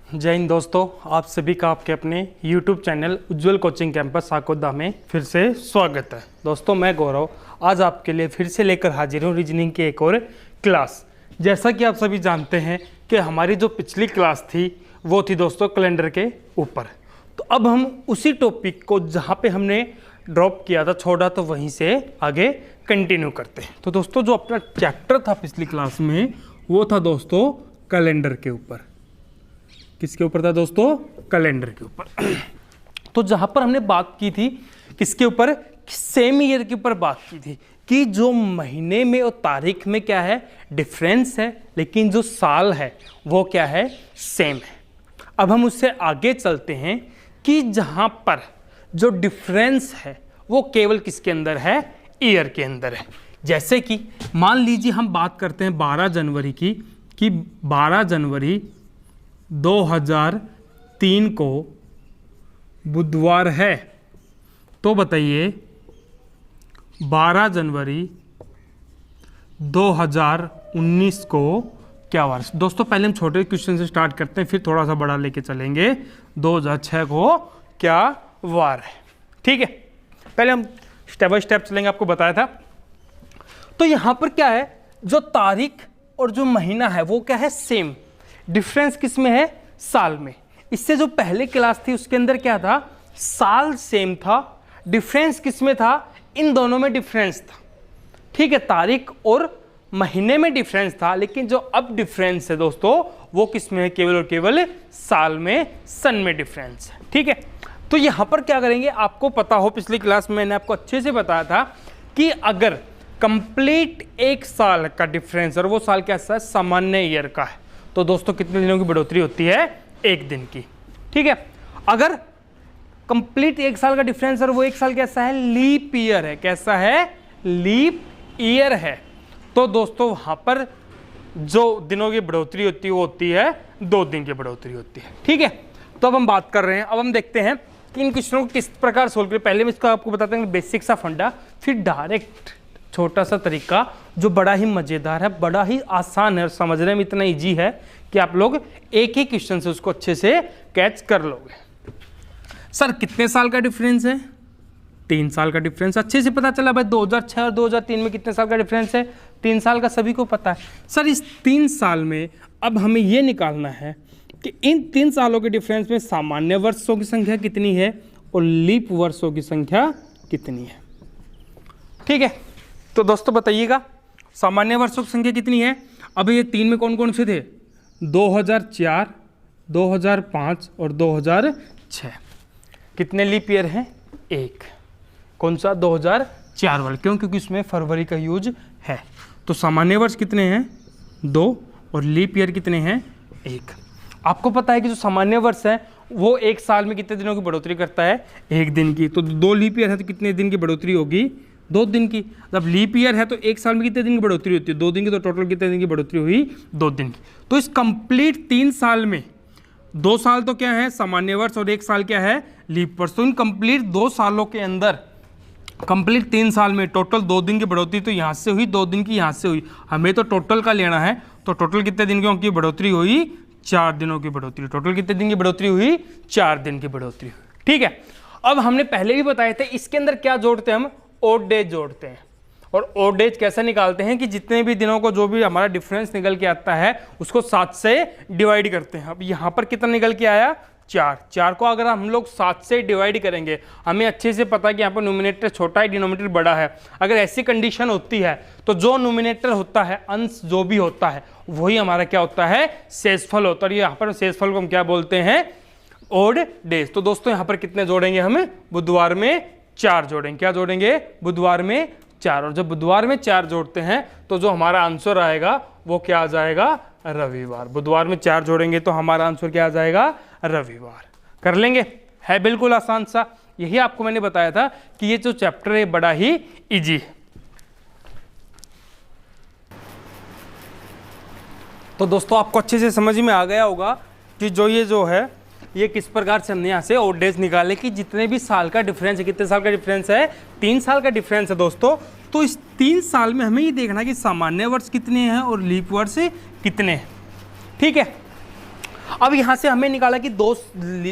जय हिंद दोस्तों, आप सभी का आपके अपने YouTube चैनल उज्ज्वल कोचिंग कैंपस साकोदा में फिर से स्वागत है। दोस्तों मैं गौरव आज आपके लिए फिर से लेकर हाजिर हूँ रीजनिंग की एक और क्लास। जैसा कि आप सभी जानते हैं कि हमारी जो पिछली क्लास थी वो थी दोस्तों कैलेंडर के ऊपर। तो अब हम उसी टॉपिक को जहाँ पे हमने ड्रॉप किया था, छोड़ा, तो वहीं से आगे कंटिन्यू करते हैं। तो दोस्तों जो अपना चैप्टर था पिछली क्लास में वो था दोस्तों कैलेंडर के ऊपर। किसके ऊपर था दोस्तों? कैलेंडर के ऊपर। तो जहां पर हमने बात की थी किसके ऊपर? सेम ईयर के ऊपर बात की थी कि जो महीने में और तारीख में क्या है, डिफरेंस है, लेकिन जो साल है वो क्या है, सेम है। अब हम उससे आगे चलते हैं कि जहां पर जो डिफरेंस है वो केवल किसके अंदर है? ईयर के अंदर है। जैसे कि मान लीजिए हम बात करते हैं 12 जनवरी की, कि 12 जनवरी 2003 को बुधवार है। तो बताइए 12 जनवरी 2019 को क्या वार? दोस्तों पहले हम छोटे क्वेश्चन से स्टार्ट करते हैं, फिर थोड़ा सा बड़ा लेके चलेंगे। 2006 को क्या वार है? ठीक है, पहले हम स्टेप बाय स्टेप चलेंगे, आपको बताया था। तो यहां पर क्या है, जो तारीख और जो महीना है वो क्या है, सेम। डिफरेंस किस में है? साल में। इससे जो पहले क्लास थी उसके अंदर क्या था, साल सेम था, डिफरेंस किस में था? इन दोनों में डिफरेंस था। ठीक है, तारीख और महीने में डिफरेंस था, लेकिन जो अब डिफरेंस है दोस्तों वो किस में है? केवल और केवल साल में, सन में डिफरेंस है। ठीक है, तो यहां पर क्या करेंगे, आपको पता हो पिछली क्लास में मैंने आपको अच्छे से बताया था कि अगर कंप्लीट एक साल का डिफरेंस और वो साल कैसा है, सामान्य ईयर का है, तो दोस्तों कितने दिनों की बढ़ोतरी होती है? एक दिन की। ठीक है, अगर कंप्लीट एक साल का डिफरेंस और वो एक साल कैसा है? लीप ईयर है। कैसा है? लीप ईयर है। तो दोस्तों वहां पर जो दिनों की बढ़ोतरी होती है वो होती है 2 दिन की बढ़ोतरी होती है। ठीक है, तो अब हम बात कर रहे हैं, अब हम देखते हैं कि इन क्वेश्चनों को किस प्रकार सोल्व करें। पहले मैं इसका आपको बताते हैं बेसिक सा फंडा, फिर डायरेक्ट छोटा सा तरीका जो बड़ा ही मजेदार है, बड़ा ही आसान है और समझने में इतना इजी है कि आप लोग एक ही क्वेश्चन से उसको अच्छे से कैच कर लोगे। सर कितने साल का डिफरेंस है? 3 साल का डिफरेंस। अच्छे से पता चला भाई 2006 और 2003 में कितने साल का डिफरेंस है? 3 साल का, सभी को पता है। सर इस 3 साल में अब हमें यह निकालना है कि इन 3 सालों के डिफरेंस में सामान्य वर्षों की संख्या कितनी है और लीप वर्षों की संख्या कितनी है। ठीक है, तो दोस्तों बताइएगा सामान्य वर्षों की संख्या कितनी है। अब ये 3 में कौन कौन से थे? 2004, 2005 और 2006। कितने लीप ईयर हैं? 1। कौन सा? 2004 वाला। क्यों? क्योंकि इसमें फरवरी का यूज है। तो सामान्य वर्ष कितने हैं? 2 और लीप ईयर कितने हैं? 1। आपको पता है कि जो सामान्य वर्ष है वो एक साल में कितने दिनों की बढ़ोतरी करता है? 1 दिन की। तो 2 लीप ईयर है तो कितने दिन की बढ़ोतरी होगी? 2 दिन की। जब लीप ईयर है तो एक साल में कितने दिन की बढ़ोतरी होती है? 2 दिन की। तो टोटल कितने दिन की बढ़ोतरी हुई? 2 दिन की। तो इस कंप्लीट 3 साल में 2 साल तो क्या है? सामान्य वर्ष, और 1 साल क्या है? लीप वर्ष। तो इन कंप्लीट 2 सालों के अंदर, कंप्लीट 3 साल में टोटल 2 दिन की बढ़ोतरी तो यहाँ से हुई, 2 दिन की यहाँ से हुई। हमें तो टोटल का लेना है, तो टोटल कितने दिन की बढ़ोतरी हुई? 4 दिनों की बढ़ोतरी। टोटल कितने दिन की बढ़ोतरी हुई? 4 दिन की बढ़ोतरी हुई। ठीक है, अब हमने पहले भी बताए थे इसके अंदर क्या जोड़ते हैं हम? ओड डेज जोड़ते हैं। और ओड डेज कैसे निकालते हैं कि जितने भी दिनों को जो भी हमारा डिफरेंस निकल के आता है उसको 7 से डिवाइड करते हैं। अब यहाँ पर कितना निकल के आया? 4 को अगर हम लोग 7 से डिवाइड करेंगे, हमें अच्छे से पता है कि यहाँ पर नोमिनेटर छोटा है, डिनोमिनेटर बड़ा है। अगर ऐसी कंडीशन होती है तो जो नोमिनेटर होता है, अंश जो भी होता है, वही हमारा क्या होता है? शेषफल होता है। यहाँ पर शेषफल को हम क्या बोलते हैं? Odd days. तो दोस्तों यहाँ पर कितने जोड़ेंगे हम? बुधवार में 4 जोड़ेंगे। क्या जोड़ेंगे? बुधवार में 4। और जब बुधवार में 4 जोड़ते हैं तो जो हमारा आंसर आएगा वो क्या आ जाएगा? रविवार। बुधवार में 4 जोड़ेंगे तो हमारा आंसर क्या आ जाएगा? रविवार। कर लेंगे, है बिल्कुल आसान सा। यही आपको मैंने बताया था कि ये जो चैप्टर है बड़ा ही इजी है। तो दोस्तों आपको अच्छे से समझ में आ गया होगा कि जो है ये किस प्रकार से हमने यहाँ से ओड डेज निकाले कि जितने भी साल का डिफरेंस है। कितने साल का डिफरेंस है? 3 साल का डिफरेंस है दोस्तों। तो इस 3 साल में हमें ये देखना कि सामान्य वर्ष कितने हैं और लीप वर्ष कितने हैं। ठीक है, अब यहाँ से हमें निकाला कि 2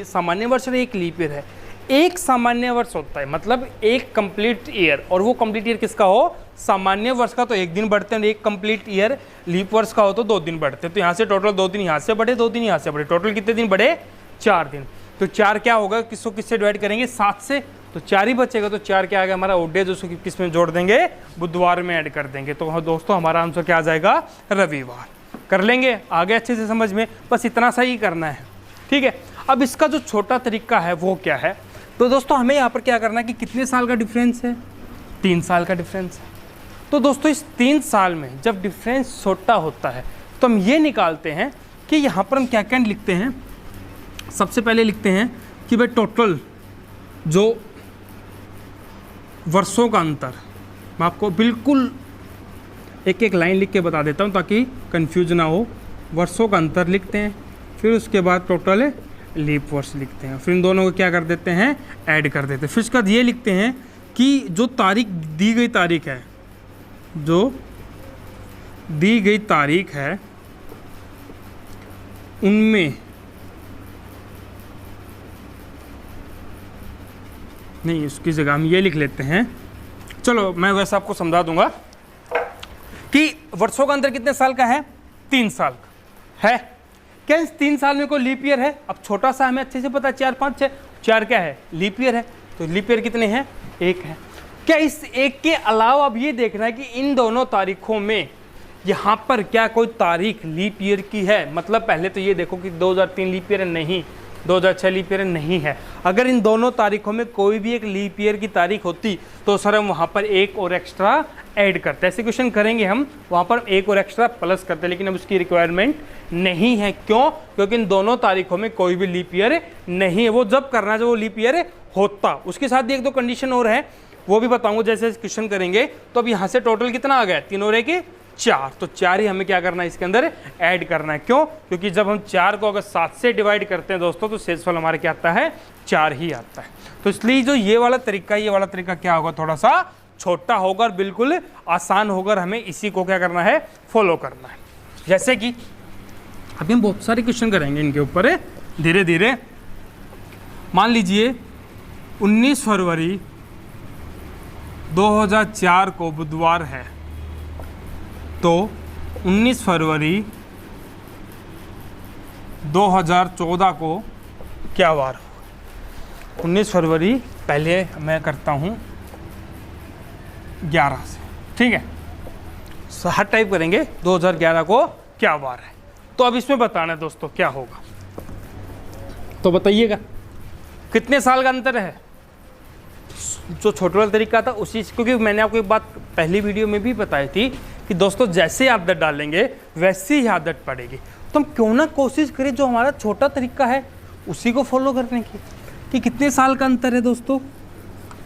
सामान्य वर्ष और 1 लीप ईयर है। एक सामान्य वर्ष होता है मतलब एक कंप्लीट ईयर, और वो कंप्लीट ईयर किसका हो, सामान्य वर्ष का तो 1 दिन बढ़ते हैं, एक कंप्लीट ईयर लीप वर्ष का हो तो 2 दिन बढ़ते हैं। तो यहाँ से टोटल 2 दिन यहाँ से बढ़े, 2 दिन यहाँ से बढ़े, टोटल कितने दिन बढ़े, 4 दिन। तो 4 क्या होगा, किसको किससे डिवाइड करेंगे, 7 से, तो 4 ही बचेगा। तो 4 क्या आ गया हमारा ओड डे, जो किस में जोड़ देंगे, बुधवार में ऐड कर देंगे। तो दोस्तों हमारा आंसर क्या आ जाएगा, रविवार। कर लेंगे आगे अच्छे से समझ में, बस इतना सा ही करना है, ठीक है। अब इसका जो छोटा तरीका है वो क्या है, तो दोस्तों हमें यहाँ पर क्या करना है कि कितने साल का डिफरेंस है, 3 साल का डिफरेंस है। तो दोस्तों इस 3 साल में जब डिफरेंस छोटा होता है तो हम ये निकालते हैं कि यहाँ पर हम क्या क्या लिखते हैं। सबसे पहले लिखते हैं कि भाई टोटल जो वर्षों का अंतर, मैं आपको बिल्कुल एक एक लाइन लिख के बता देता हूँ ताकि कंफ्यूज ना हो। वर्षों का अंतर लिखते हैं, फिर उसके बाद टोटल लीप वर्ष लिखते हैं, फिर इन दोनों को क्या कर देते हैं, ऐड कर देते हैं। फिर उसके बाद ये लिखते हैं कि जो तारीख दी गई तारीख है, जो दी गई तारीख है उनमें नहीं, उसकी जगह हम ये लिख लेते हैं, चलो मैं वैसे आपको समझा दूंगा कि वर्षों का अंतर कितने साल का है, 3 साल का है। क्या इस 3 साल में कोई लीप ईयर है, अब छोटा सा हमें अच्छे से पता है, 4 5 6, 4 क्या है, लीप ईयर है। तो लीप ईयर कितने हैं, 1 है। क्या इस 1 के अलावा अब ये देखना है कि इन दोनों तारीखों में यहाँ पर क्या कोई तारीख लीप ईयर की है। मतलब पहले तो ये देखो कि 2003 लीप ईयर नहीं, 2006 लीप ईयर नहीं है। अगर इन दोनों तारीखों में कोई भी एक लीप ईयर की तारीख होती तो सर हम वहाँ पर 1 और एक्स्ट्रा ऐड करते। ऐसे क्वेश्चन करेंगे हम, वहाँ पर 1 और एक्स्ट्रा प्लस करते, लेकिन अब उसकी रिक्वायरमेंट नहीं है। क्यों, क्योंकि इन दोनों तारीखों में कोई भी लीप ईयर नहीं है। वो जब करना है जब वो लीप ईयर होता। उसके साथ भी 1 2 कंडीशन और है, वो भी बताऊंगा जैसे क्वेश्चन करेंगे। तो अब यहाँ से टोटल कितना आ गया, 3 और 1 4, तो 4 ही हमें क्या करना है इसके अंदर ऐड करना है। क्यों, क्योंकि जब हम 4 को अगर 7 से डिवाइड करते हैं दोस्तों तो शेषफल हमारा क्या आता है, 4 ही आता है। तो इसलिए जो ये वाला तरीका क्या होगा, थोड़ा सा छोटा होगा और बिल्कुल आसान होगा। हमें इसी को क्या करना है, फॉलो करना है। जैसे कि अभी हम बहुत सारे क्वेश्चन करेंगे इनके ऊपर धीरे धीरे। मान लीजिए 19 फरवरी 2004 को बुधवार है, तो 19 फरवरी 2014 को क्या वार हो। 19 फरवरी पहले मैं करता हूँ 11 से, ठीक है, हर टाइप करेंगे 2011 को क्या वार है। तो अब इसमें बताना है दोस्तों क्या होगा, तो बताइएगा कितने साल का अंतर है। जो छोटा वाला तरीका था उसी, क्योंकि मैंने आपको एक बात पहली वीडियो में भी बताई थी कि दोस्तों जैसे आदत डालेंगे वैसी ही आदत पड़ेगी। तो हम क्यों ना कोशिश करें जो हमारा छोटा तरीका है उसी को फॉलो करने की। कि कितने साल का अंतर है दोस्तों,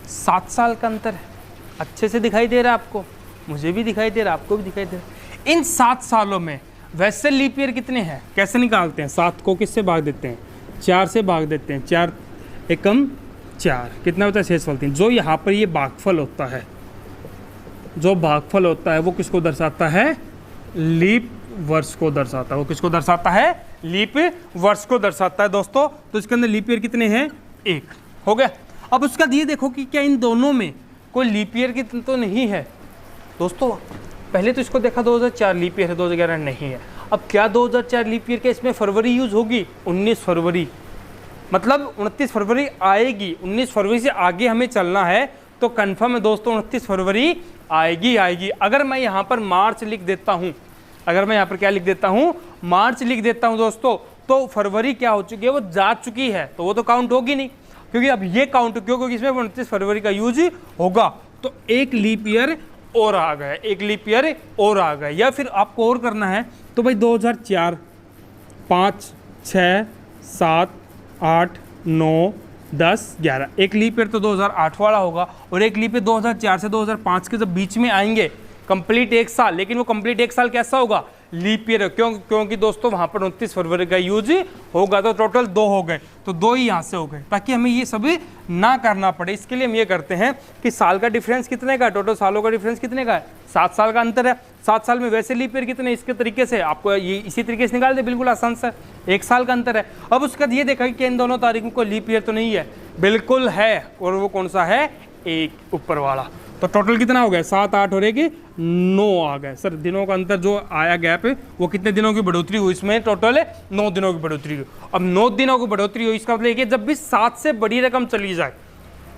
7 साल का अंतर है। अच्छे से दिखाई दे रहा है आपको, मुझे भी दिखाई दे रहा है, आपको भी दिखाई दे रहा है। इन 7 सालों में वैसे लीप ईयर कितने हैं, कैसे निकालते हैं, 7 को किससे भाग देते हैं, 4 से भाग देते हैं। 4 एकम 4, कितना होता है, शेषफल 3। जो यहाँ पर ये भागफल होता है, जो भागफल होता है वो किसको दर्शाता है, लीप वर्ष को दर्शाता है। वो किसको दर्शाता है, लीप वर्ष को दर्शाता है दोस्तों। तो इसके अंदर लीप ईयर कितने हैं, 1 हो गया। अब उसका ये देखो कि क्या इन दोनों में कोई लीप ईयर की तो नहीं है दोस्तों। पहले तो इसको देखा 2004 लीप ईयर है, 2011 नहीं है। अब क्या 2004 लीप ईयर के इसमें फरवरी यूज होगी, 19 फरवरी, मतलब 29 फरवरी आएगी। 19 फरवरी से आगे हमें चलना है तो कंफर्म है दोस्तों 29 फरवरी आएगी। अगर मैं यहाँ पर मार्च लिख देता हूँ, अगर मैं यहाँ पर क्या लिख देता हूँ, मार्च लिख देता हूँ दोस्तों, तो फरवरी क्या हो चुकी है, वो जा चुकी है, तो वो तो काउंट होगी नहीं। क्योंकि अब ये काउंट क्यों, क्योंकि इसमें 29 फरवरी का यूज होगा। तो 1 लीप ईयर और आ गया, 1 लीप ईयर और आ गया। या फिर आपको और करना है तो भाई 2004, 5, 6, 7, 8, 9, 10, 11, 1 लीप ईयर तो 2008 वाला होगा। और 1 लीप ईयर 2004 से 2005 के जब बीच में आएंगे कंप्लीट 1 साल, लेकिन वो कंप्लीट 1 साल कैसा होगा, लीप ईयर। क्योंकि दोस्तों वहां पर 29 फरवरी का यूज होगा, तो टोटल 2 हो गए, तो 2 ही यहाँ से हो गए, ताकि हमें ये सभी ना करना पड़े। इसके लिए हम ये करते हैं कि साल का डिफरेंस कितने का है, टोटल सालों का डिफरेंस कितने का है, 7 साल का अंतर है। 7 साल में वैसे लीप ईयर कितने, इसके तरीके से आपको ये इसी तरीके से निकाल दे, बिल्कुल आसान सा, 1 साल का अंतर है। अब उसके बाद ये देखा कि इन दोनों तारीखों को लीप ईयर तो नहीं है, बिल्कुल है, और वो कौन सा है, एक ऊपर वाला। तो टोटल कितना हो गया, 7 8 हो रहे कि 9 आ गए। सर दिनों का अंतर जो आया गैप है वो कितने दिनों की बढ़ोतरी हुई, इसमें टोटल 9 दिनों की बढ़ोतरी हुई। अब 9 दिनों की बढ़ोतरी हुई, इसका मतलब जब भी 7 से बड़ी रकम चली जाए,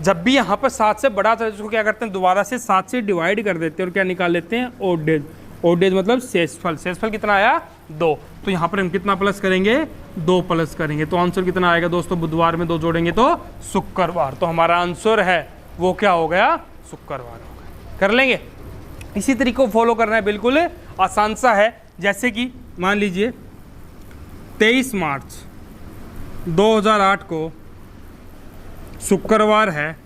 जब भी यहाँ पर 7 से बड़ा चले, उसको क्या करते हैं, दोबारा से 7 से डिवाइड कर देते हैं और क्या निकाल लेते हैं, ओड डेज। ओड डेज मतलब शेषफल। शेषफल कितना आया, 2। तो यहाँ पर हम कितना प्लस करेंगे, 2 प्लस करेंगे, तो आंसर कितना आएगा दोस्तों, बुधवार में 2 जोड़ेंगे तो शुक्रवार। तो हमारा आंसर है वो क्या हो गया, शुक्रवार हो गया। कर लेंगे, इसी तरीके को फॉलो करना है, बिल्कुल आसान सा है। जैसे कि मान लीजिए 23 मार्च 2008 को शुक्रवार है,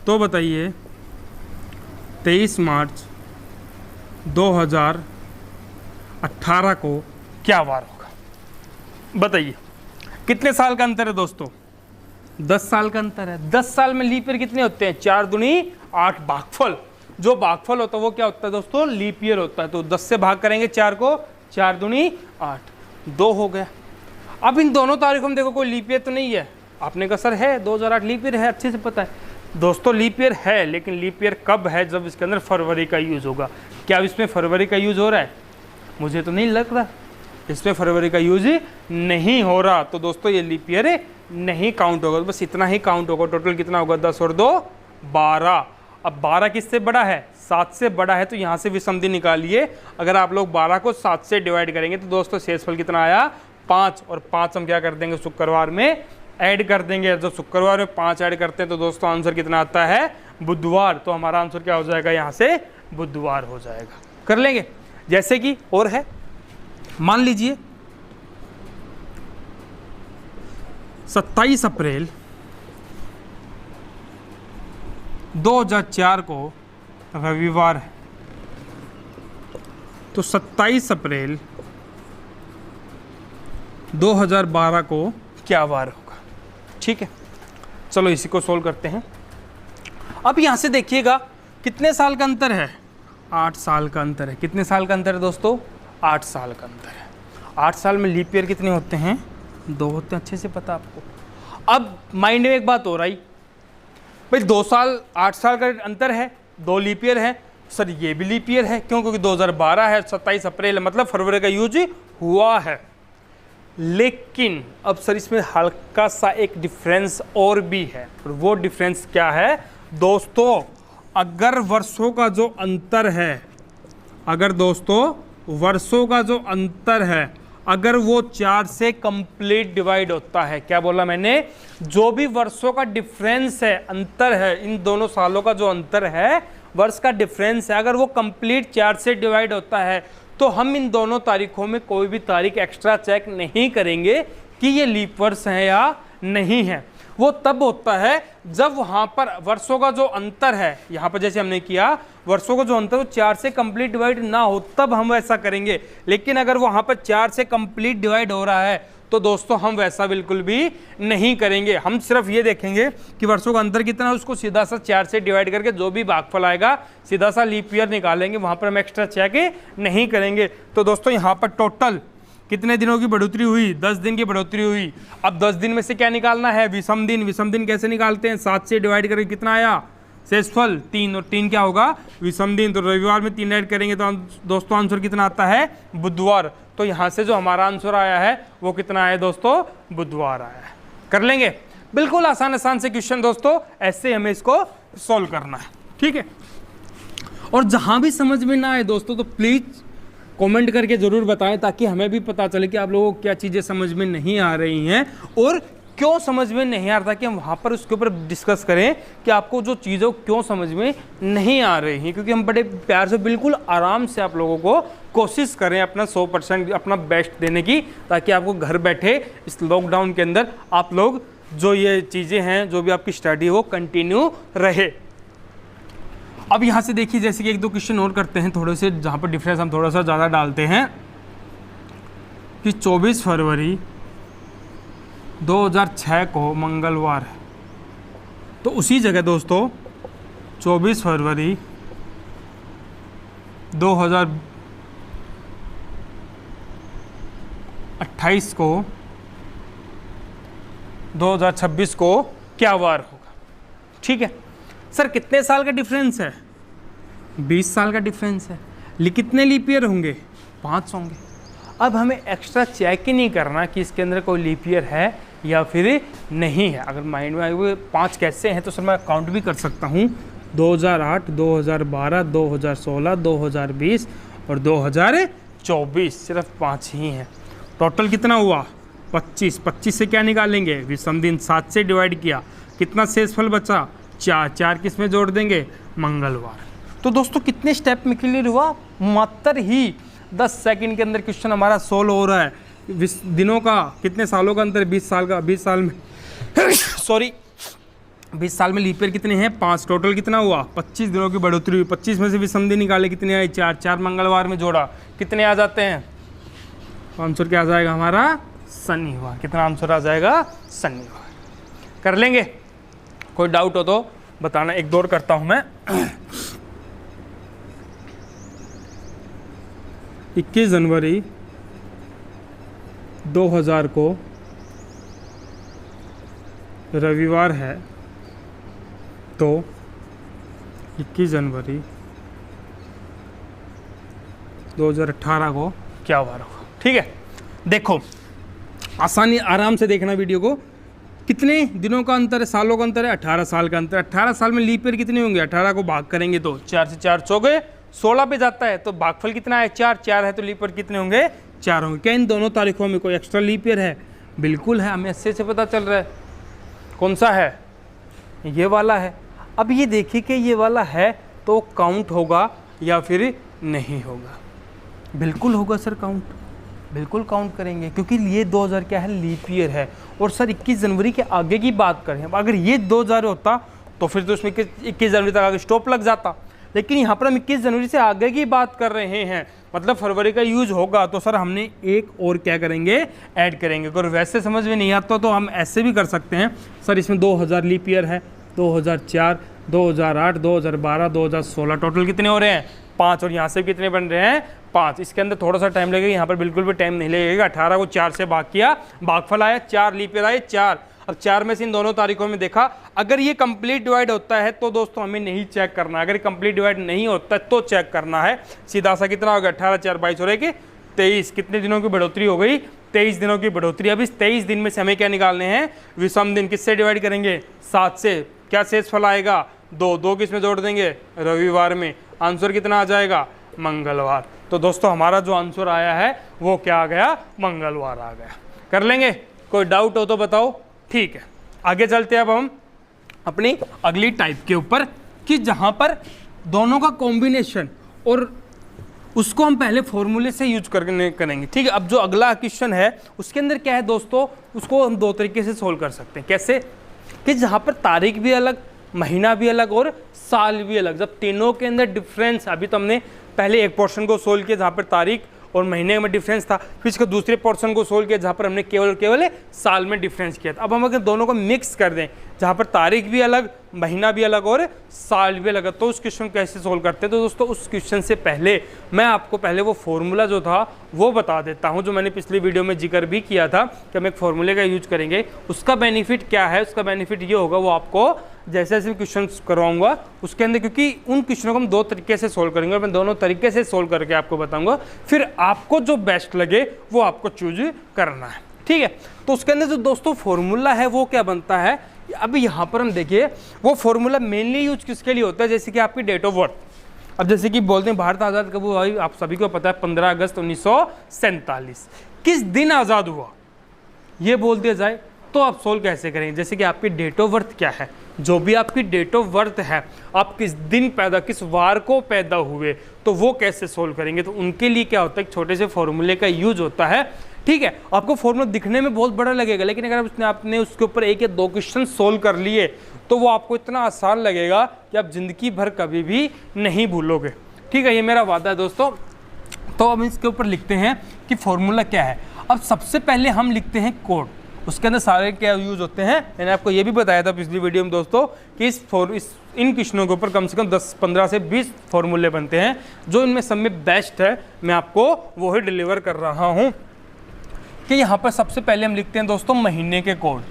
तो बताइए 23 मार्च 2018 को क्या वार होगा, बताइए। कितने साल का अंतर है दोस्तों, 10 साल का अंतर है। 10 साल में लीप ईयर कितने होते हैं, 4 दूनी 8 भागफल। जो भागफल होता है वो क्या होता है दोस्तों, लीप ईयर होता है। तो 10 से भाग करेंगे 4 को, 4 दूनी 8, 2 हो गया। अब इन दोनों तारीखों में देखो कोई लीप ईयर तो नहीं है, आपने कहा सर है 2008 लीप ईयर है, अच्छे से पता है दोस्तों लीप ईयर है, लेकिन लीप ईयर कब है, जब इसके अंदर फरवरी का यूज होगा। क्या इसमें फरवरी का यूज हो रहा है, मुझे तो नहीं लग रहा इसमें फरवरी का यूज नहीं हो रहा, तो दोस्तों ये लीप ईयर नहीं काउंट होगा। बस इतना ही काउंट होगा। टोटल कितना होगा, 10 और 2 12। अब 12 किससे बड़ा है, 7 से बड़ा है, तो यहाँ से विषमति निकालिए। अगर आप लोग 12 को 7 से डिवाइड करेंगे तो दोस्तों शेषफल कितना आया, 5। और 5 हम क्या कर देंगे, शुक्रवार में ऐड कर देंगे। जब शुक्रवार में 5 ऐड करते हैं तो दोस्तों आंसर कितना आता है, बुधवार। तो हमारा आंसर क्या हो जाएगा, यहाँ से बुधवार हो जाएगा। कर लेंगे। जैसे कि और है, मान लीजिए 27 अप्रैल 2004 को रविवार है, तो 27 अप्रैल 2012 को क्या वार होगा। ठीक है, चलो इसी को सोल्व करते हैं। अब यहां से देखिएगा कितने साल का अंतर है, 8 साल का अंतर है। कितने साल का अंतर है दोस्तों, 8 साल का अंतर है। 8 साल में लीप ईयर कितने होते हैं, 2 होते हैं, अच्छे से पता आपको। अब माइंड में एक बात हो रही भाई, 2 साल 8 साल का अंतर है, 2 लीप ईयर है, सर ये भी लीप ईयर है क्यों, क्योंकि 2012 है, 27 अप्रैल है, मतलब फरवरी का यूज हुआ है। लेकिन अब सर इसमें हल्का सा एक डिफरेंस और भी है, और वो डिफरेंस क्या है दोस्तों, अगर वर्षों का जो अंतर है, अगर दोस्तों वर्षों का जो अंतर है, अगर वो 4 से कंप्लीट डिवाइड होता है, क्या बोला मैंने, जो भी वर्षों का डिफरेंस है, अंतर है, इन दोनों सालों का जो अंतर है, वर्ष का डिफरेंस है, अगर वो कंप्लीट 4 से डिवाइड होता है, तो हम इन दोनों तारीखों में कोई भी तारीख एक्स्ट्रा चेक नहीं करेंगे कि ये लीप वर्ष है या नहीं है। वो तब होता है जब वहाँ पर वर्षों का जो अंतर है, यहाँ पर जैसे हमने किया, वर्षों का जो अंतर वो 4 से कंप्लीट डिवाइड ना हो, तब हम वैसा करेंगे। लेकिन अगर वहाँ पर 4 से कंप्लीट डिवाइड हो रहा है तो दोस्तों हम वैसा बिल्कुल भी नहीं करेंगे। हम सिर्फ ये देखेंगे कि वर्षों का अंतर कितना है, उसको सीधा सा 4 से डिवाइड करके जो भी भागफल आएगा सीधा सा लीप ईयर निकालेंगे, वहाँ पर हम एक्स्ट्रा चेक नहीं करेंगे। तो दोस्तों यहाँ पर टोटल कितने दिनों की बढ़ोतरी हुई, 10 दिन की बढ़ोतरी हुई। अब 10 दिन में से क्या निकालना है, विषम दिन। विषम दिन कैसे निकालते हैं, 7 से डिवाइड करके कितना आया, शेषफल 3, और 3 क्या होगा, विषम दिन। तो रविवार में 3 ऐड करेंगे तो दोस्तों आंसर कितना आता है, बुधवार। तो यहाँ से जो हमारा आंसर आया है वो कितना है दोस्तों, बुधवार आया है। कर लेंगे, बिल्कुल आसान आसान से क्वेश्चन दोस्तों, ऐसे हमें इसको सोल्व करना है। ठीक है, और जहाँ भी समझ में ना आए दोस्तों तो प्लीज़ कमेंट करके ज़रूर बताएं, ताकि हमें भी पता चले कि आप लोगों को क्या चीज़ें समझ में नहीं आ रही हैं और क्यों समझ में नहीं आ रहा, कि हम वहाँ पर उसके ऊपर डिस्कस करें कि आपको जो चीज़ें क्यों समझ में नहीं आ रही हैं। क्योंकि हम बड़े प्यार से बिल्कुल आराम से आप लोगों को कोशिश करें अपना 100% अपना बेस्ट देने की, ताकि आपको घर बैठे इस लॉकडाउन के अंदर आप लोग जो ये चीज़ें हैं, जो भी आपकी स्टडी हो कंटिन्यू रहे। अब यहाँ से देखिए, जैसे कि एक दो क्वेश्चन और करते हैं थोड़े से, जहाँ पर डिफरेंस हम थोड़ा सा ज़्यादा डालते हैं कि 24 फरवरी 2006 को मंगलवार है, तो उसी जगह दोस्तों 24 फरवरी 2028 को 2026 को क्या वार होगा। ठीक है सर, कितने साल का डिफरेंस है? 20 साल का डिफरेंस है। कितने लीप ईयर होंगे? 5 होंगे। अब हमें एक्स्ट्रा चेक ही नहीं करना कि इसके अंदर कोई लीप ईयर है या फिर नहीं है। अगर माइंड में आए हुए 5 कैसे हैं तो सर मैं काउंट भी कर सकता हूँ। 2008, 2012, 2016, 2020 और 2024, सिर्फ 5 ही हैं। टोटल कितना हुआ? 25। 25 से क्या निकालेंगे? विषम दिन। 7 से डिवाइड किया, कितना शेषफल बचा? 4। 4 किस में जोड़ देंगे? मंगलवार। तो दोस्तों कितने स्टेप में क्लियर हुआ? मात्र ही 10 सेकंड के अंदर क्वेश्चन हमारा सोल्व हो रहा है। दिनों का कितने सालों का अंतर? 20 साल का। 20 साल में सॉरी 20 साल में लीप ईयर कितने हैं? 5। टोटल कितना हुआ? 25 दिनों की बढ़ोतरी हुई। 25 में से विषम दिन निकाले, कितने आए? 4। 4 मंगलवार में जोड़ा, कितने आ जाते हैं? आंसर क्या आ जाएगा हमारा? शनिवार। कितना आंसर आ जाएगा? शनिवार। कर लेंगे? कोई डाउट हो तो बताना। एक दो और करता हूं मैं। 21 जनवरी 2000 को रविवार है, तो 21 जनवरी 2018 को क्या वार होगा। ठीक है, देखो आसानी, आराम से देखना वीडियो को। कितने दिनों का अंतर है? सालों का अंतर है। 18 साल का अंतर। 18 साल में लीप ईयर कितने होंगे? 18 को भाग करेंगे तो 4 से 4 चौके 16 पे जाता है, तो भागफल कितना है? 4। 4 है तो लीप ईयर कितने होंगे? 4 होंगे। क्या इन दोनों तारीखों में कोई एक्स्ट्रा लीप ईयर है? बिल्कुल है, हमें अच्छे से पता चल रहा है। कौन सा है? ये वाला है। अब ये देखिए कि ये वाला है तो काउंट होगा या फिर नहीं होगा? बिल्कुल होगा सर, काउंट बिल्कुल काउंट करेंगे, क्योंकि ये 2000 क्या है? लीप ईयर है। और सर 21 जनवरी के आगे की बात करें, अगर ये 2000 होता तो फिर तो उसमें 21 जनवरी तक आगे स्टॉप लग जाता, लेकिन यहाँ पर हम 21 जनवरी से आगे की बात कर रहे हैं, मतलब फरवरी का यूज होगा, तो सर हमने एक और क्या करेंगे? ऐड करेंगे। अगर वैसे समझ में नहीं आता तो हम ऐसे भी कर सकते हैं। सर इसमें 2000 लीप ईयर है, 2004, 2008, 2012, 2016, टोटल कितने हो रहे हैं? 5। और यहाँ से कितने बन रहे हैं? 5। इसके अंदर थोड़ा सा टाइम लगेगा, यहाँ पर बिल्कुल भी टाइम नहीं लगेगा। 18 को 4 से भाग किया, भागफल आया 4, लीप ईयर आए 4। अब 4 में से इन दोनों तारीखों में देखा, अगर ये कंप्लीट डिवाइड होता है तो दोस्तों हमें नहीं चेक करना। अगर कंप्लीट डिवाइड नहीं होता है तो चेक करना है। सीधा सा कितना हो गया? 18, 4, 22 हो रहे कि 23। कितने दिनों की बढ़ोतरी हो गई? 23 दिनों की बढ़ोतरी। अब इस 23 दिन में से हमें क्या निकालने हैं? विषम दिन। किससे डिवाइड करेंगे? 7 से। क्या शेषफल आएगा? 2। 2 किस में जोड़ देंगे? रविवार में। आंसर कितना आ जाएगा? मंगलवार। तो दोस्तों हमारा जो आंसर आया है वो क्या आ गया? मंगलवार आ गया। कर लेंगे? कोई डाउट हो तो बताओ। ठीक है, आगे चलते हैं अब हम अपनी अगली टाइप के ऊपर, कि जहां पर दोनों का कॉम्बिनेशन, और उसको हम पहले फॉर्मूले से यूज करेंगे। ठीक है, अब जो अगला क्वेश्चन है उसके अंदर क्या है दोस्तों, उसको हम 2 तरीके से सोल्व कर सकते हैं। कैसे? कि जहां पर तारीख भी अलग, महीना भी अलग और साल भी अलग, जब तीनों के अंदर डिफरेंस, अभी तो हमने पहले एक पोर्शन को सोल्व किया जहाँ पर तारीख और महीने में डिफरेंस था, फिर इसके दूसरे पोर्शन को सोल्व किया जहाँ पर हमने केवल साल में डिफरेंस किया था। अब हम अगर दोनों को मिक्स कर दें, जहाँ पर तारीख भी अलग, महीना भी अलग और साल भी अलग, तो उस क्वेश्चन को कैसे सोल्व करते हैं? तो दोस्तों उस क्वेश्चन से पहले मैं आपको पहले वो फॉर्मूला जो था वो बता देता हूँ, जो मैंने पिछली वीडियो में जिक्र भी किया था कि हम एक फॉर्मूले का यूज करेंगे। उसका बेनिफिट क्या है? उसका बेनिफिट ये होगा, वो आपको जैसे जैसे क्वेश्चन करवाऊंगा उसके अंदर, क्योंकि उन क्वेश्चनों को हम 2 तरीके से सोल्व करेंगे और मैं दोनों तरीके से सोल्व करके आपको बताऊंगा, फिर आपको जो बेस्ट लगे वो आपको चूज करना है। ठीक है, तो उसके अंदर जो दोस्तों फॉर्मूला है वो क्या बनता है? अभी यहाँ पर हम देखिए, वो फॉर्मूला मेनली यूज किसके लिए होता है? जैसे कि आपकी डेट ऑफ बर्थ। अब जैसे कि बोलते हैं भारत आज़ाद कब हुआ, आप सभी को पता है 15 अगस्त 1947। किस दिन आज़ाद हुआ ये बोल दिया जाए तो आप सोल्व कैसे करेंगे? जैसे कि आपकी डेट ऑफ बर्थ क्या है, जो भी आपकी डेट ऑफ बर्थ है, आप किस दिन पैदा, किस वार को पैदा हुए, तो वो कैसे सोल्व करेंगे? तो उनके लिए क्या होता है, एक छोटे से फॉर्मूले का यूज होता है ठीक है, आपको फॉर्मूला दिखने में बहुत बड़ा लगेगा, लेकिन अगर आपने उसके ऊपर एक या दो क्वेश्चन सोल्व कर लिए तो वो आपको इतना आसान लगेगा कि आप जिंदगी भर कभी भी नहीं भूलोगे। ठीक है, ये मेरा वादा है दोस्तों। तो अब इसके ऊपर लिखते हैं कि फॉर्मूला क्या है। अब सबसे पहले हम लिखते हैं कोड, उसके अंदर सारे क्या यूज़ होते हैं। मैंने आपको ये भी बताया था पिछली वीडियो में दोस्तों कि इन क्वेश्चनों के ऊपर कम से कम 10, 15 से 20 फॉर्मूले बनते हैं। जो इनमें सब में बेस्ट है मैं आपको वो ही डिलीवर कर रहा हूँ। कि यहाँ पर सबसे पहले हम लिखते हैं दोस्तों महीने के कोड।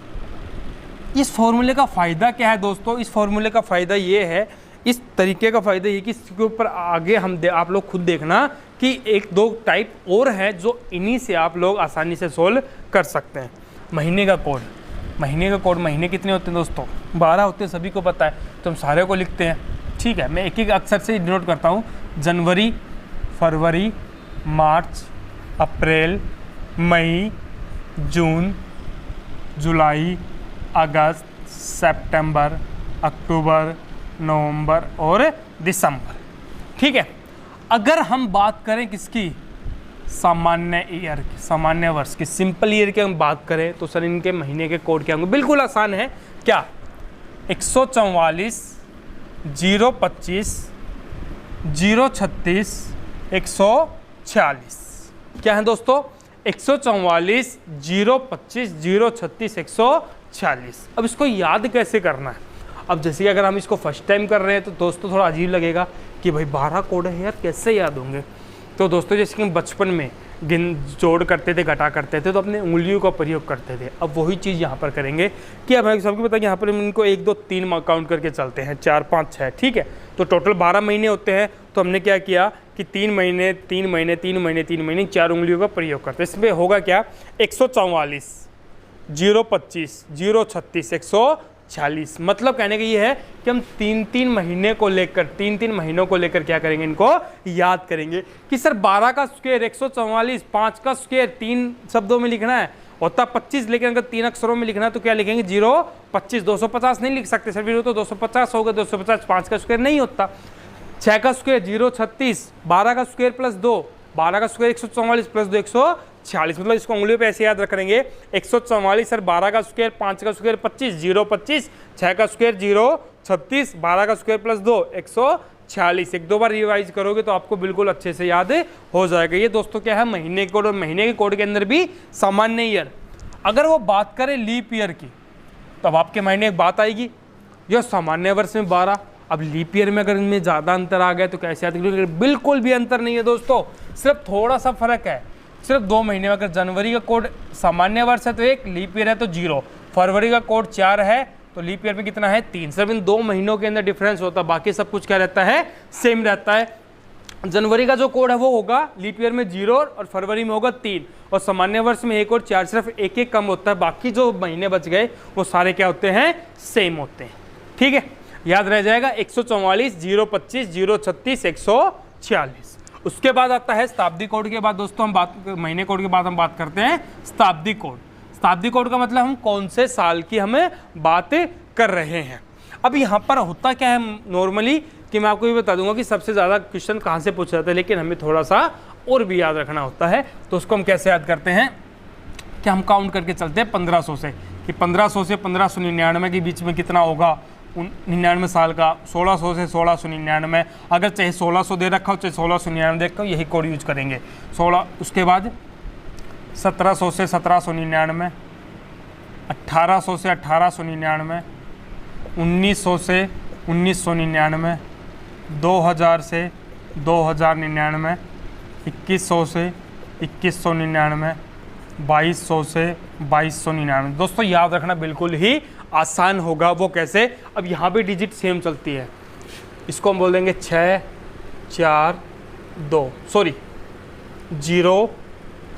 इस फॉर्मूले का फ़ायदा क्या है दोस्तों? इस फॉर्मूले का फ़ायदा ये है, इस तरीके का फ़ायदा ये कि इसके ऊपर आगे आप लोग खुद देखना कि एक दो टाइप और है जो इन्हीं से आप लोग आसानी से सोल्व कर सकते हैं। महीने का कोड, महीने कितने होते हैं दोस्तों? 12 होते हैं, सभी को पता है, तो हम सारे को लिखते हैं। ठीक है, मैं एक एक अक्षर से डिनोट करता हूँ। जनवरी, फरवरी, मार्च, अप्रैल, मई, जून, जुलाई, अगस्त, सितंबर, अक्टूबर, नवंबर और दिसंबर। ठीक है, अगर हम बात करें किसकी? सामान्य ईयर की, सामान्य वर्ष की, सिंपल ईयर की हम बात करें तो सर इनके महीने के कोड क्या होंगे? बिल्कुल आसान है। क्या? 144, 025, 036, 146। क्या है दोस्तों? 144, 025, 036, 146। अब इसको याद कैसे करना है? अब जैसे कि अगर हम इसको फर्स्ट टाइम कर रहे हैं तो दोस्तों थोड़ा अजीब लगेगा कि भाई 12 कोड है यार, कैसे याद होंगे? तो दोस्तों जैसे कि हम बचपन में जोड़ करते थे, घटा करते थे, तो अपने उंगलियों का प्रयोग करते थे। अब वही चीज़ यहाँ पर करेंगे कि अब सबको पता है कि यहाँ पर हम इनको 1, 2, 3 काउंट करके चलते हैं, 4, 5, 6। ठीक है, तो टोटल 12 महीने होते हैं। तो हमने क्या किया कि 3 महीने 3 महीने 3 महीने 3 महीने 4 उंगलियों का प्रयोग करते हैं। इसमें होगा क्या? 144, 025, 036, 146। मतलब कहने का ये है कि हम 3-3 महीने को लेकर 3-3 महीनों को लेकर क्या करेंगे? इनको याद करेंगे कि सर 12 का स्क्वायर 144, 5 का स्क्वायर 3 शब्दों में लिखना है, होता 25, लेकिन अगर 3 अक्षरों में लिखना है तो क्या लिखेंगे? 025। 250 नहीं लिख सकते सर, फिर तो 250 होगा। 250 5 का स्क्वायर नहीं होता। 6 का स्क्वायर 036, 12 का स्क्वायर प्लस 2, 12 का स्क्वायर 144 प्लस 2, 146। मतलब इसको उंगलियों पे ऐसे याद रख करेंगे। 144 सर, 12 का स्क्वायर, 5 का स्क्वायर 25, 025, 6 का स्क्वायर 036, 12 का स्क्वायर प्लस 2, 146। एक दो बार रिवाइज करोगे तो आपको बिल्कुल अच्छे से याद हो जाएगा। ये दोस्तों क्या है? महीने के कोड। और महीने के कोड के अंदर भी सामान्य ईयर। अगर वो बात करें लीप ईयर की तो अब आपके माइंड में एक बात आएगी, यह सामान्य वर्ष में 12, अब लीप ईयर में अगर इनमें ज़्यादा अंतर आ गया तो कैसे याद करेंगे? बिल्कुल भी अंतर नहीं है दोस्तों, सिर्फ थोड़ा सा फर्क है, सिर्फ 2 महीने में। अगर जनवरी का कोड सामान्य वर्ष है तो 1, लीप ईयर है तो 0। फरवरी का कोड 4 है तो लीप ईयर में कितना है? 3। सिर्फ इन 2 महीनों के अंदर डिफरेंस होता है, बाकी सब कुछ क्या रहता है? सेम रहता है। जनवरी का जो कोड है वो होगा लीप ईयर में 0 और फरवरी में होगा 3, और सामान्य वर्ष में 1 और 4, सिर्फ 1 कम होता है। बाकी जो महीने बच गए वो सारे क्या होते हैं? सेम होते हैं। ठीक है, याद रह जाएगा। 144, 025, 036, 146। उसके बाद आता है शताब्दी कोड के बाद दोस्तों हम महीने कोड के बाद हम बात करते हैं शताब्दी कोड। शताब्दी कोड का मतलब हम कौन से साल की हमें बात कर रहे हैं। अब यहाँ पर होता क्या है नॉर्मली कि मैं आपको ये बता दूंगा कि सबसे ज़्यादा क्वेश्चन कहाँ से पूछा जाता है, लेकिन हमें थोड़ा सा और भी याद रखना होता है। तो उसको हम कैसे याद करते हैं कि हम काउंट करके चलते हैं 1500 से, कि 1500 से 1599 के बीच में कितना होगा? 99 साल का। 1600 से 1699, अगर चाहे 1600 दे रखा हो चाहे 1699 दे रखा हो, यही कोड यूज करेंगे। 16। उसके बाद 1700 से 1799, 1800 से 1899, 1900 से 1999, 2000 से 2099, 2100 से 2199, 2200 से 2299। दोस्तों याद रखना बिल्कुल ही आसान होगा। वो कैसे? अब यहाँ पे डिजिट सेम चलती है, इसको हम बोल देंगे 6 4 2, सॉरी 0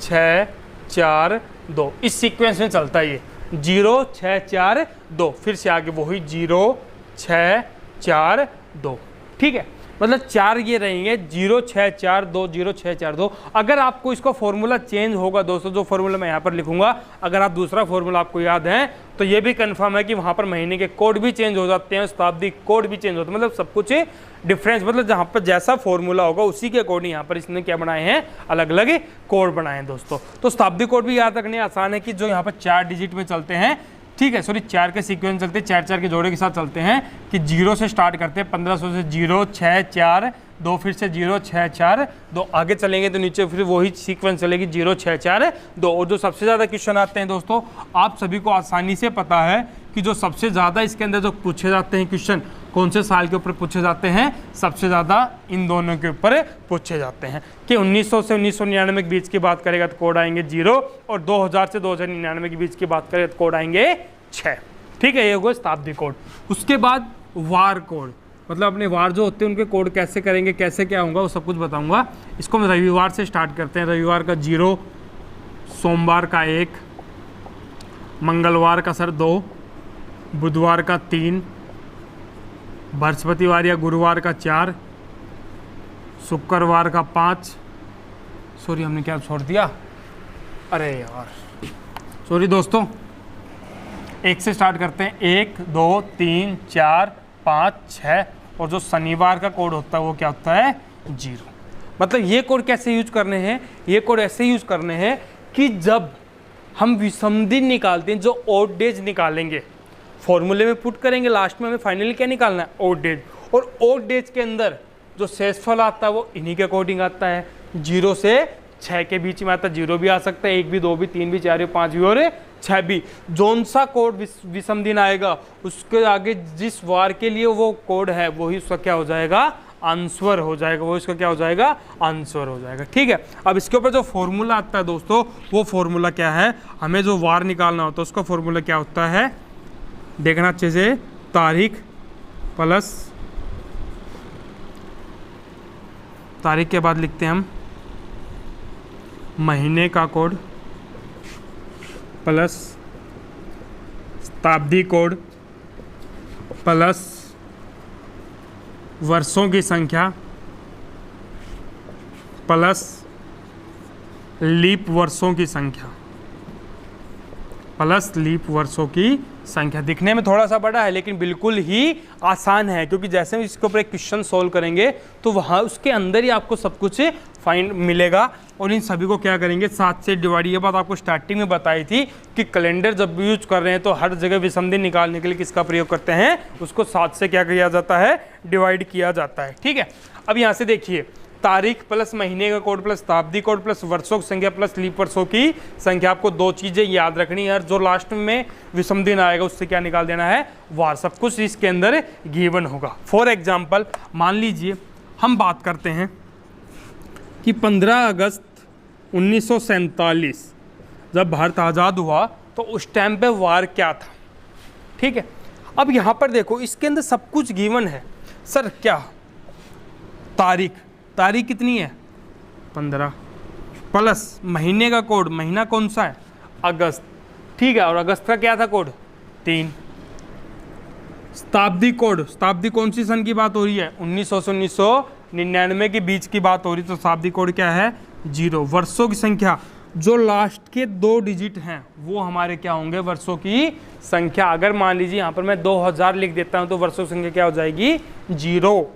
6 4 2, इस सीक्वेंस में चलता है ये 0 6 4 2, फिर से आगे वही 0 6 4 2। ठीक है, मतलब 4 ये रहेंगे 06420642। अगर आपको इसका फॉर्मूला चेंज होगा दोस्तों, जो फॉर्मूला मैं यहाँ पर लिखूंगा, अगर आप दूसरा फॉर्मूला आपको याद है तो ये भी कंफर्म है कि वहाँ पर महीने के कोड भी चेंज हो जाते हैं, शताब्दी कोड भी चेंज होते हैं, मतलब सब कुछ डिफरेंस, मतलब जहाँ पर जैसा फॉर्मूला होगा उसी के अकॉर्डिंग यहाँ पर इसने क्या बनाए हैं, अलग अलग कोड बनाए हैं दोस्तों। तो शताब्दी कोड भी याद रखने आसान है कि जो यहाँ पर 4 डिजिट में चलते हैं, ठीक है, सॉरी 4 के सीक्वेंस चलते हैं, 4 के जोड़े के साथ चलते हैं, कि 0 से स्टार्ट करते हैं 1500 से 0 6 4 2, फिर से 0 6 4 2, आगे चलेंगे तो नीचे फिर वही सीक्वेंस चलेगी 0 6 4 2। और जो सबसे ज़्यादा क्वेश्चन आते हैं दोस्तों, आप सभी को आसानी से पता है कि जो सबसे ज़्यादा इसके अंदर जो पूछे जाते हैं क्वेश्चन, कौन से साल के ऊपर पूछे जाते हैं, सबसे ज़्यादा इन दोनों के ऊपर पूछे जाते हैं। कि 1900 से 1999 के बीच की बात करेगा तो कोड आएंगे 0, और 2000 से 2099 के बीच की बात करेगा तो कोड आएंगे 6। ठीक है, ये होगा शताब्दी कोड। उसके बाद वार कोड, मतलब अपने वार जो होते हैं उनके कोड कैसे करेंगे, कैसे क्या होगा, वो सब कुछ बताऊंगा। इसको हम रविवार से स्टार्ट करते हैं। रविवार का 0, सोमवार का 1, मंगलवार का सर 2, बुधवार का 3, बृहस्पतिवार या गुरुवार का 4, शुक्रवार का 5, सॉरी हमने क्या छोड़ दिया, अरे यार सॉरी दोस्तों, 1 से स्टार्ट करते हैं, 1 2 3 4 5 6, और जो शनिवार का कोड होता है वो क्या होता है, 0। मतलब ये कोड कैसे यूज करने हैं, ये कोड ऐसे यूज करने हैं कि जब हम विषम दिन निकालते हैं, जो ऑड डेज निकालेंगे, फॉर्मूले में पुट करेंगे, लास्ट में हमें फाइनली क्या निकालना है, ऑड डेज, और ऑड डेज के अंदर जो शेषफल आता है वो इन्हीं के अकॉर्डिंग आता है। 0 से 6 के बीच में आता है, 0 भी आ सकता है, 1 भी, 2 भी, 3 भी, 4 भी, 5 भी और 6 भी। जोन सा कोड विषम दिन आएगा उसके आगे जिस वार के लिए वो कोड है वही उसका क्या हो जाएगा, आंसर हो जाएगा, वो इसका क्या हो जाएगा, आंसर हो जाएगा। ठीक है, अब इसके ऊपर जो फॉर्मूला आता है दोस्तों, वो फॉर्मूला क्या है, हमें जो वार निकालना होता है उसका फॉर्मूला क्या होता है, देखना अच्छे से, तारीख प्लस, तारीख के बाद लिखते हैं हम महीने का कोड प्लस शताब्दी कोड प्लस वर्षों की संख्या प्लस लीप वर्षों की संख्या, प्लस लीप वर्षों की संख्या। दिखने में थोड़ा सा बड़ा है लेकिन बिल्कुल ही आसान है, क्योंकि जैसे हम इसके ऊपर एक क्वेश्चन सोल्व करेंगे तो वहाँ उसके अंदर ही आपको सब कुछ फाइंड मिलेगा। और इन सभी को क्या करेंगे, 7 से डिवाइड। ये बात आपको स्टार्टिंग में बताई थी कि कैलेंडर जब भी यूज कर रहे हैं तो हर जगह विषम दिन निकालने के लिए किसका प्रयोग करते हैं, उसको 7 से क्या किया जाता है, डिवाइड किया जाता है। ठीक है, अब यहाँ से देखिए, तारीख प्लस महीने का कोड प्लस शताब्दी कोड प्लस वर्षों की संख्या प्लस लीप वर्षों की संख्या। आपको 2 चीज़ें याद रखनी है, जो लास्ट में विषम दिन आएगा उससे क्या निकाल देना है, वार। सब कुछ इसके अंदर गिवन होगा। फॉर एग्जाम्पल मान लीजिए हम बात करते हैं कि 15 अगस्त 1947 जब भारत आज़ाद हुआ तो उस टाइम पे वार क्या था। ठीक है, अब यहाँ पर देखो इसके अंदर सब कुछ गिवन है। सर क्या, तारीख, तारीख कितनी है, 15, प्लस महीने का कोड, महीना कौन सा है, अगस्त। ठीक है, और अगस्त का क्या था कोड, 3। शताब्दी कोड, शताब्दी कौन सी सन की बात हो रही है, 1900 से 1999 के बीच की बात हो रही, तो शताब्दी कोड क्या है, 0। वर्षों की संख्या, जो लास्ट के 2 डिजिट हैं वो हमारे क्या होंगे, वर्षों की संख्या। अगर मान लीजिए यहाँ पर मैं 2000 लिख देता हूँ तो वर्षों की संख्या क्या हो जाएगी, 0।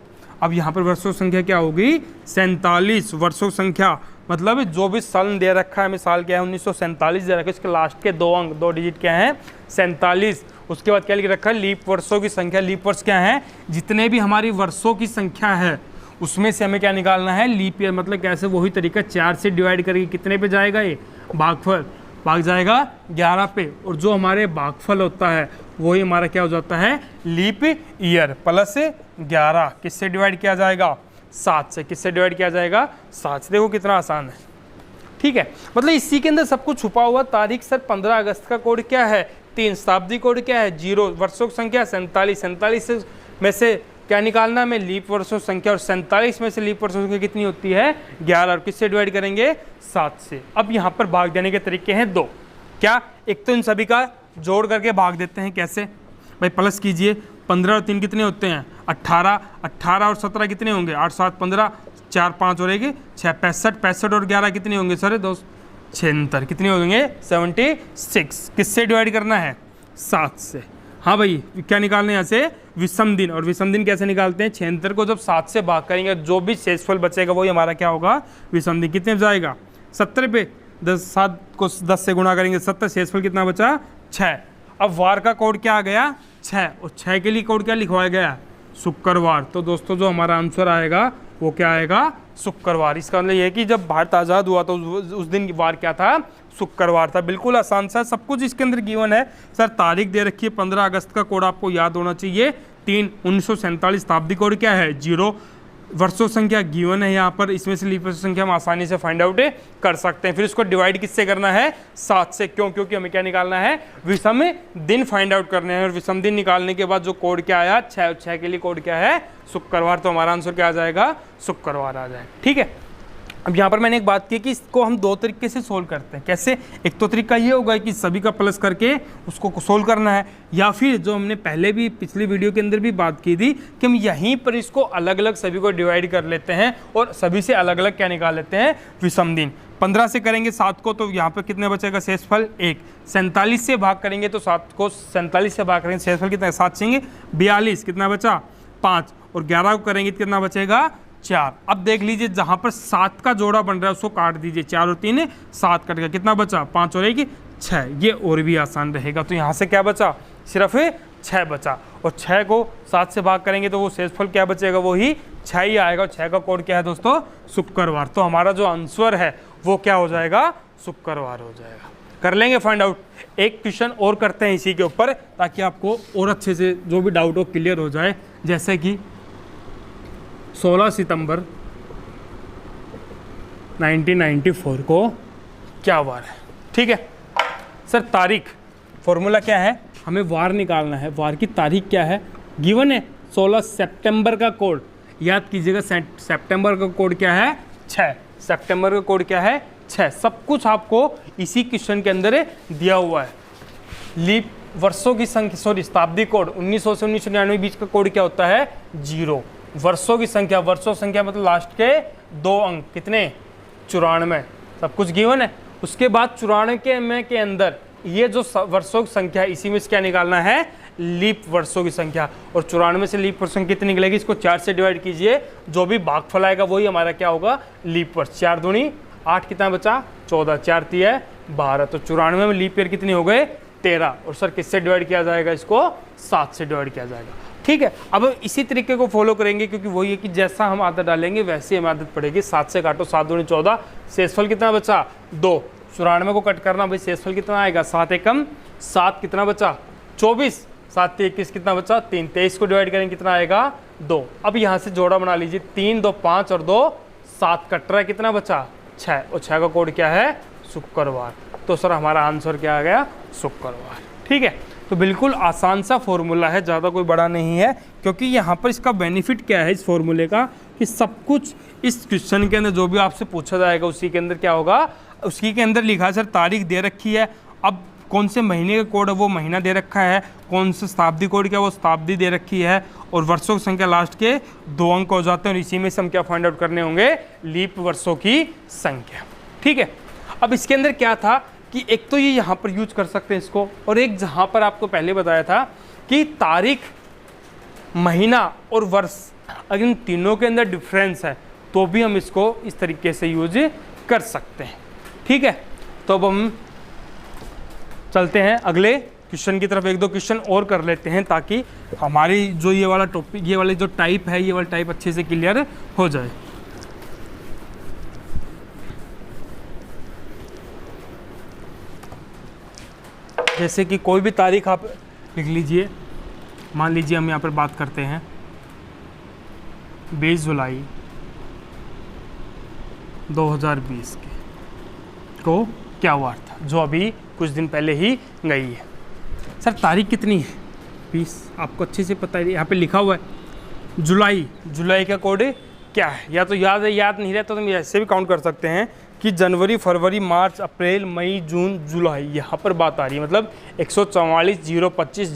अब यहाँ पर वर्षों की संख्या क्या होगी, 47। वर्षों की संख्या मतलब जो भी साल दे रखा है, हमें साल क्या है, 1947 दे रखा है, इसके लास्ट के 2 अंक, 2 डिजिट क्या हैं, 47। उसके बाद क्या लिख रखा है, लीप वर्षों की संख्या। लीप वर्ष क्या है, जितने भी हमारी वर्षों की संख्या है उसमें से हमें क्या निकालना है, लीप ईयर। मतलब कैसे, वही तरीका, 4 से डिवाइड करके कितने पे जाएगा, ये भागफल भाग जाएगा 11 पे, और जो हमारे भागफल होता है वही हमारा क्या हो जाता है, लीप ईयर प्लस 11। किससे डिवाइड किया जाएगा, 7 से। किससे डिवाइड किया जाएगा, 7 से। देखो कितना आसान है। ठीक है, मतलब इसी के अंदर सब कुछ छुपा हुआ। तारीख सर 15 अगस्त का कोड क्या है, 3। शताब्दी कोड क्या है, 0। वर्षों की संख्या 47। 47 में से क्या निकालना हमें, लीप वर्षों संख्या, और 47 में से लीप वर्षों संख्या कितनी होती है, 11। और किससे डिवाइड करेंगे, 7 से। अब यहाँ पर भाग देने के तरीके हैं 2। क्या, एक तो इन सभी का जोड़ करके भाग देते हैं, कैसे, भाई प्लस कीजिए, 15 और 3 कितने होते हैं 18, 18 और 17 कितने होंगे 8 7 15, 4 5 और 1 6, 65, 65 और 11 कितने होंगे सर दोस्त 76, कितने होंगे 76। किससे डिवाइड करना है 7 से। हाँ भाई क्या निकालना है यहाँ से विषम दिन, और विषम दिन कैसे निकालते हैं 76 को जब 7 से भाग करेंगे जो भी शेषफल बचेगा वही हमारा क्या होगा विषम दिन। कितने जाएगा 70 पे 7 को 10 से गुणा करेंगे 70, शेषफल कितना बचा 6। अब वार का कोड क्या आ गया 6, और 6 के लिए कोड क्या लिखवाया गया शुक्रवार। तो दोस्तों जो हमारा आंसर आएगा वो क्या आएगा शुक्रवार। इसका मतलब ये है कि जब भारत आज़ाद हुआ तो उस दिन वार क्या था शुक्रवार था। बिल्कुल आसान सा, सब कुछ इसके अंदर गिवन है सर। तारीख दे रखी है 15 अगस्त का कोड आपको याद होना चाहिए 3, 1947 शताब्दी कोड क्या है 0, वर्षों संख्या गिवन है यहाँ पर, इसमें से लीप वर्ष संख्या हम आसानी से फाइंड आउट कर सकते हैं। फिर इसको डिवाइड किससे करना है 7 से, क्यों क्योंकि हमें क्या निकालना है विषम दिन फाइंड आउट करने हैं। और विषम दिन निकालने के बाद जो कोड क्या आया 6 के लिए कोड क्या है शुक्रवार, तो हमारा आंसर क्या आ जाएगा शुक्रवार आ जाए। ठीक है, अब यहाँ पर मैंने एक बात की कि इसको हम 2 तरीके से सोल्व करते हैं। कैसे, एक तो तरीका ये होगा कि सभी का प्लस करके उसको सोल्व करना है, या फिर जो हमने पहले भी पिछली वीडियो के अंदर भी बात की थी कि हम यहीं पर इसको अलग अलग सभी को डिवाइड कर लेते हैं और सभी से अलग अलग क्या निकाल लेते हैं विषम दिन। 15 से करेंगे 7 को तो यहाँ पर कितने बचेगा शेषफल 1, 47 से भाग करेंगे तो 7 को 47 से भाग करेंगे शेषफल कितना 7 चाहिए 42, कितना बचा 5, और 11 को करेंगे तो कितना बचेगा 4। अब देख लीजिए जहाँ पर 7 का जोड़ा बन रहा है उसको काट दीजिए, 4 और 3 7 कट गया, कितना बचा 5 और 1 6। ये और भी आसान रहेगा, तो यहाँ से क्या बचा सिर्फ 6 बचा, और 6 को 7 से भाग करेंगे तो वो शेषफल क्या बचेगा वही 6 ही आएगा। 6 का कोड क्या है दोस्तों शुक्रवार, तो हमारा जो आंसर है वो क्या हो जाएगा शुक्रवार हो जाएगा। कर लेंगे फाइंड आउट। एक क्वेश्चन और करते हैं इसी के ऊपर ताकि आपको और अच्छे से जो भी डाउट हो क्लियर हो जाए। जैसे कि 16 सितंबर 1994 को क्या वार है। ठीक है सर, तारीख फॉर्मूला क्या है, हमें वार निकालना है, वार की तारीख क्या है गिवन है 16 सितंबर का कोड याद कीजिएगा। सितंबर का कोड क्या है 6, सितंबर का कोड क्या है 6। सब कुछ आपको इसी क्वेश्चन के अंदर दिया हुआ है। लीप वर्षों की संख्या सॉरी शताब्दी कोड 1900 से 1999 बीच का कोड क्या होता है 0। वर्षों की संख्या, वर्षों संख्या मतलब लास्ट के 2 अंक कितने 94, सब कुछ गिवन है। उसके बाद 94 के अंदर ये जो वर्षों की संख्या है इसी में से क्या निकालना है लीप वर्षों की संख्या, और 94 से लीप वर्ष संख्या कितनी निकलेगी इसको 4 से डिवाइड कीजिए, जो भी भागफल आएगा वही हमारा क्या होगा लीप वर्ष। 4 दूनी 8, कितना बचा 14, 4 3 12, तो 94 में लीप ईयर कितने हो गए 13, और सर किससे डिवाइड किया जाएगा इसको 7 से डिवाइड किया जाएगा। ठीक है, अब इसी तरीके को फॉलो करेंगे क्योंकि वही है कि जैसा हम आदत डालेंगे वैसे हमें आदत पड़ेगी। 7 से काटो 7 दूनी 14, शेषफल कितना बचा 2, 94 को कट करना भाई शेषफल कितना आएगा 7 एकम 7, कितना बचा 24, 7 21 कितना बचा 3, 23 को डिवाइड करेंगे कितना आएगा 2। अब यहाँ से जोड़ा बना लीजिए 3 2 5 और 2 7 कट रहा है, कितना बचा 6, और 6 का कोड क्या है शुक्रवार। तो सर हमारा आंसर क्या आ गया शुक्रवार। ठीक है, तो बिल्कुल आसान सा फॉर्मूला है, ज़्यादा कोई बड़ा नहीं है, क्योंकि यहाँ पर इसका बेनिफिट क्या है इस फॉर्मूले का कि सब कुछ इस क्वेश्चन के अंदर जो भी आपसे पूछा जाएगा उसी के अंदर क्या होगा उसी के अंदर लिखा है। सर तारीख दे रखी है, अब कौन से महीने का कोड है वो महीना दे रखा है, कौन से शताब्दी कोड क्या वो शताब्दी दे रखी है, और वर्षों की संख्या लास्ट के 2 अंक हो जाते हैं, और इसी में से हम क्या फाइंड आउट करने होंगे लीप वर्षों की संख्या। ठीक है, अब इसके अंदर क्या था कि एक तो ये यहाँ पर यूज कर सकते हैं इसको, और एक जहाँ पर आपको पहले बताया था कि तारीख महीना और वर्ष अगर इन तीनों के अंदर डिफरेंस है तो भी हम इसको इस तरीके से यूज कर सकते हैं। ठीक है, तो अब हम चलते हैं अगले क्वेश्चन की तरफ, 1-2 क्वेश्चन और कर लेते हैं ताकि हमारी जो ये वाला टॉपिक ये वाली जो टाइप है ये वाला टाइप अच्छे से क्लियर हो जाए। जैसे कि कोई भी तारीख आप लिख लीजिए, मान लीजिए हम यहाँ पर बात करते हैं 20 जुलाई 2020 को क्या वार था, जो अभी कुछ दिन पहले ही गई है। सर तारीख कितनी है 20, आपको अच्छे से पता है, यहाँ पे लिखा हुआ है जुलाई, जुलाई का कोड क्या है, या तो याद है, याद नहीं रहता तो हम ऐसे भी काउंट कर सकते हैं कि जनवरी फरवरी मार्च अप्रैल मई जून जुलाई, यहाँ पर बात आ रही है, मतलब 144 025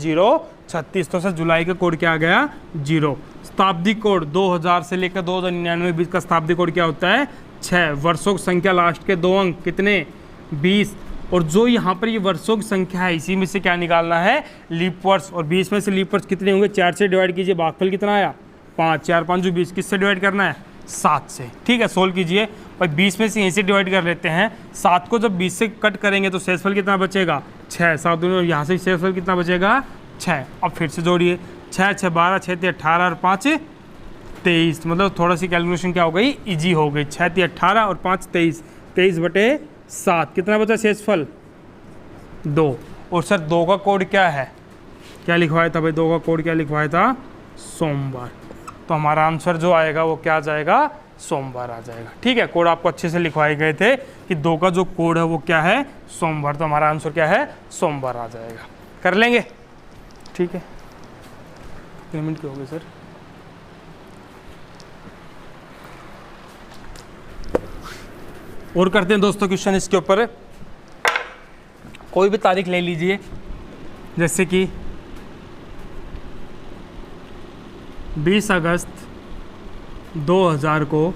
36। तो सर जुलाई का कोड क्या आ गया 0। शताब्दी कोड 2000 से लेकर 2099 बीच का शताब्दी कोड क्या होता है 6। वर्षों की संख्या लास्ट के 2 अंक कितने 20। और जो यहाँ पर ये वर्षों की संख्या है इसी में से क्या निकालना है लीप वर्ष। और 20 में से लीप वर्ष कितने होंगे 4 से डिवाइड कीजिए, भागफल कितना आया 5। 4 5 जो 20 किससे डिवाइड करना है 7 से। ठीक है, सोल्व कीजिए। और 20 में से यहीं से डिवाइड कर लेते हैं। 7 को जब 20 से कट करेंगे तो शेषफल कितना बचेगा 6। 7 दोनों यहाँ से शेषफल कितना बचेगा 6। अब फिर से जोड़िए 6 6 12 6 3 18 और 5 23। मतलब थोड़ा सी कैलकुलेशन क्या हो गई ईजी हो गई। 6 3 18 और 5 23। 23 बटे 7 कितना बचा शेषफल 2। और सर 2 का कोड क्या है क्या लिखवाया था भाई 2 का कोड क्या लिखवाया था सोमवार। तो हमारा आंसर जो आएगा वो क्या आ जाएगा सोमवार आ जाएगा। ठीक है, कोड आपको अच्छे से लिखवाए गए थे कि 2 का जो कोड है वो क्या है सोमवार। तो हमारा आंसर क्या है सोमवार आ जाएगा। कर लेंगे ठीक है। कितने मिनट के हो गए सर और करते हैं दोस्तों क्वेश्चन इसके ऊपर। कोई भी तारीख ले लीजिए जैसे कि 20 अगस्त 2000 को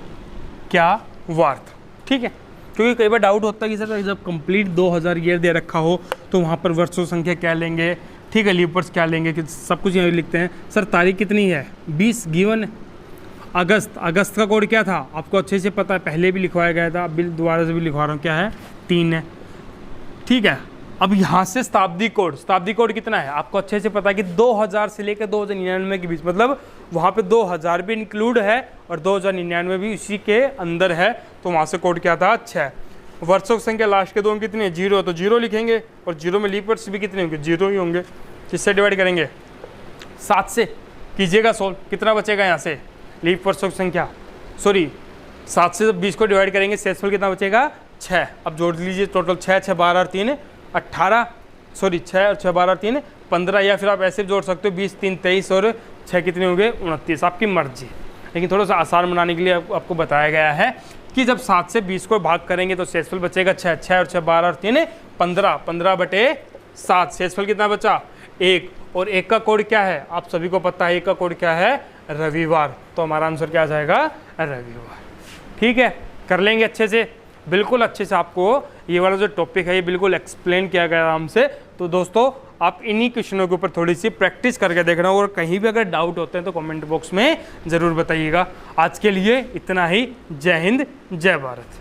क्या वार था। ठीक है, क्योंकि कई बार डाउट होता है कि सर जब कंप्लीट 2000 ईयर दे रखा हो तो वहाँ पर वर्षों संख्या क्या लेंगे। ठीक है, लीप वर्ष क्या लेंगे कि सब कुछ यहाँ लिखते हैं। सर तारीख कितनी है 20 गिवन अगस्त। अगस्त का कोड क्या था आपको अच्छे से पता है, पहले भी लिखवाया गया था, अभी दोबारा से भी लिखवा रहा हूँ क्या है 3 है। ठीक है, अब यहाँ से शताब्दी कोड कितना है आपको अच्छे से पता है कि 2000 से लेकर 2099 के बीच, मतलब वहाँ पे 2000 भी इंक्लूड है और 2099 भी उसी के अंदर है। तो वहाँ से कोड क्या था 6। वर्षों की संख्या लास्ट के 2 अंक कितने 0, तो 0 लिखेंगे और 0 में लीप वर्ष भी कितने होंगे 0 ही होंगे। किससे डिवाइड करेंगे 7 से। कीजिएगा सोल्व, कितना बचेगा यहाँ से लीप वर्षों की संख्या 7 से जब 20 को डिवाइड करेंगे शेषफल कितना बचेगा 6। अब जोड़ लीजिए टोटल 6 6 12 और 3 18 6 और 6 12 और 3 15, या फिर आप ऐसे भी जोड़ सकते हो 20 3 23 और 6 कितने होंगे 29, आपकी मर्जी। लेकिन थोड़ा सा आसान बनाने के लिए आपको बताया गया है कि जब 7 से 20 को भाग करेंगे तो शेषफल बचेगा 6 6 और 6 12 और 3 15 15 बटे 7। शेषफल कितना बचा 1। और 1 का कोड क्या है आप सभी को पता है, 1 का कोड क्या है रविवार। तो हमारा आंसर क्या आ जाएगा रविवार। ठीक है, कर लेंगे अच्छे से, बिल्कुल अच्छे से। आपको ये वाला जो टॉपिक है ये बिल्कुल एक्सप्लेन किया गया आराम से। तो दोस्तों आप इन्हीं क्वेश्चनों के ऊपर थोड़ी सी प्रैक्टिस करके देखना, और कहीं भी अगर डाउट होते हैं तो कमेंट बॉक्स में ज़रूर बताइएगा। आज के लिए इतना ही। जय हिंद जय भारत।